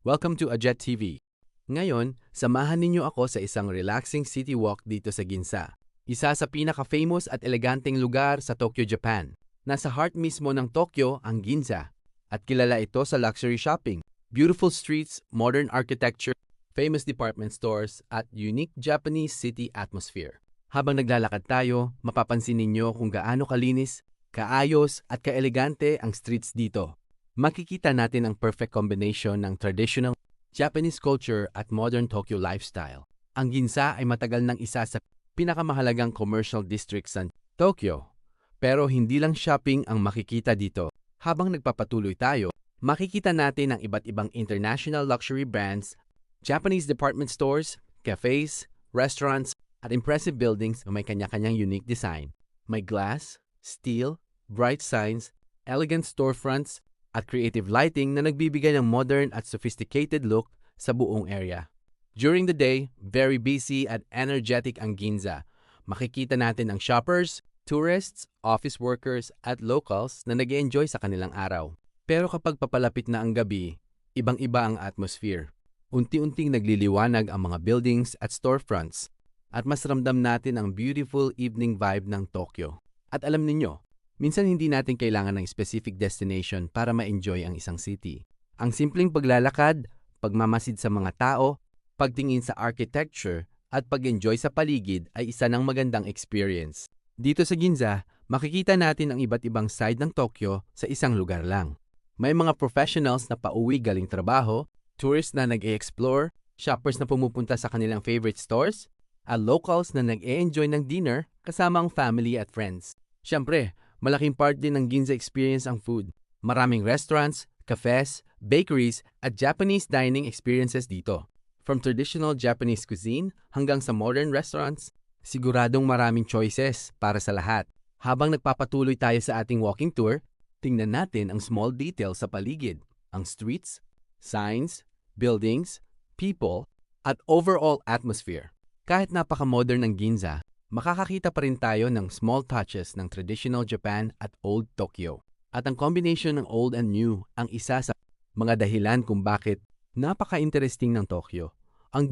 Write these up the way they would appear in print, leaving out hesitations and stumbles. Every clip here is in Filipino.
Welcome to Ajet TV. Ngayon, samahan ninyo ako sa isang relaxing city walk dito sa Ginza. Isa sa pinaka-famous at eleganteng lugar sa Tokyo, Japan. Nasa heart mismo ng Tokyo ang Ginza. At kilala ito sa luxury shopping, beautiful streets, modern architecture, famous department stores, at unique Japanese city atmosphere. Habang naglalakad tayo, mapapansin ninyo kung gaano kalinis, kaayos at kaelegante ang streets dito. Makikita natin ang perfect combination ng traditional Japanese culture at modern Tokyo lifestyle. Ang Ginza ay matagal nang isa sa pinakamahalagang commercial districts sa Tokyo. Pero hindi lang shopping ang makikita dito. Habang nagpapatuloy tayo, makikita natin ang iba't ibang international luxury brands, Japanese department stores, cafes, restaurants, at impressive buildings na may kanya-kanyang unique design. May glass, steel, bright signs, elegant storefronts, at creative lighting na nagbibigay ng modern at sophisticated look sa buong area. During the day, very busy at energetic ang Ginza. Makikita natin ang shoppers, tourists, office workers, at locals na nag-enjoy sa kanilang araw. Pero kapag papalapit na ang gabi, ibang-iba ang atmosphere. Unti-unting nagliliwanag ang mga buildings at storefronts at mas ramdam natin ang beautiful evening vibe ng Tokyo. At alam ninyo, minsan hindi natin kailangan ng specific destination para ma-enjoy ang isang city. Ang simpleng paglalakad, pagmamasid sa mga tao, pagtingin sa architecture, at pag-enjoy sa paligid ay isa ng magandang experience. Dito sa Ginza, makikita natin ang iba't ibang side ng Tokyo sa isang lugar lang. May mga professionals na pauwi galing trabaho, tourists na nag-e-explore, shoppers na pumupunta sa kanilang favorite stores, at locals na nag-e-enjoy ng dinner kasama ang family at friends. Siyempre, malaking part din ng Ginza experience ang food. Maraming restaurants, cafes, bakeries, at Japanese dining experiences dito. From traditional Japanese cuisine hanggang sa modern restaurants, siguradong maraming choices para sa lahat. Habang nagpapatuloy tayo sa ating walking tour, tingnan natin ang small details sa paligid, ang streets, signs, buildings, people, at overall atmosphere. Kahit napaka-modern ng Ginza, makakakita pa rin tayo ng small touches ng traditional Japan at old Tokyo. At ang combination ng old and new ang isa sa mga dahilan kung bakit napaka-interesting ng Tokyo. Ang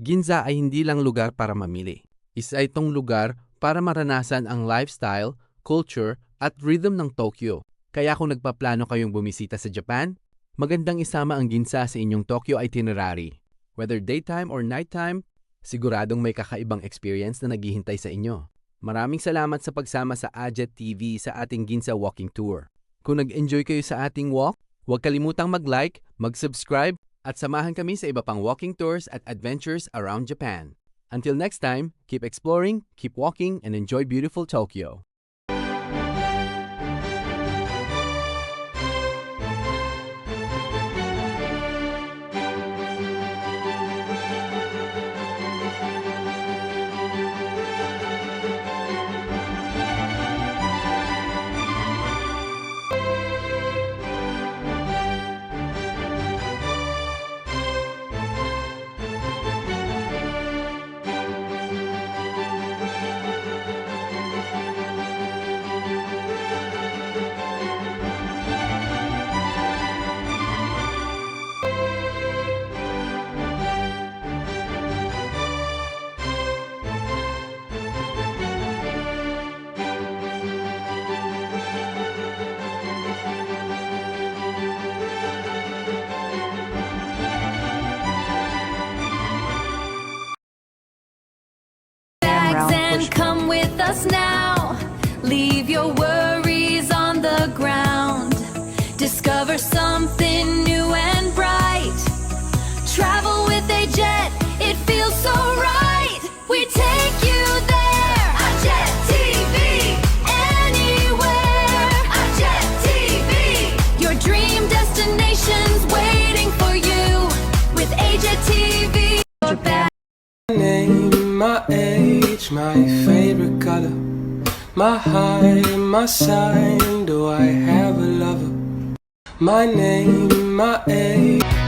Ginza ay hindi lang lugar para mamili. Isa itong lugar para maranasan ang lifestyle, culture, at rhythm ng Tokyo. Kaya kung nagpaplano kayong bumisita sa Japan, magandang isama ang Ginza sa inyong Tokyo itinerary. Whether daytime or nighttime, siguradong may kakaibang experience na naghihintay sa inyo. Maraming salamat sa pagsama sa Ajet TV sa ating Ginza Walking Tour. Kung nag-enjoy kayo sa ating walk, huwag kalimutang mag-like, mag-subscribe, at samahan kami sa iba pang walking tours at adventures around Japan. Until next time, keep exploring, keep walking, and enjoy beautiful Tokyo. And come with us now. Leave your worries on the ground. Discover something new and bright. Travel with a jet, it feels so right. We take you there. Ajet TV, anywhere. Ajet TV, your dream destination's waiting for you. With Ajet TV, you're back. My age, my favorite color, my height, my sign, do I have a lover? My name, my age.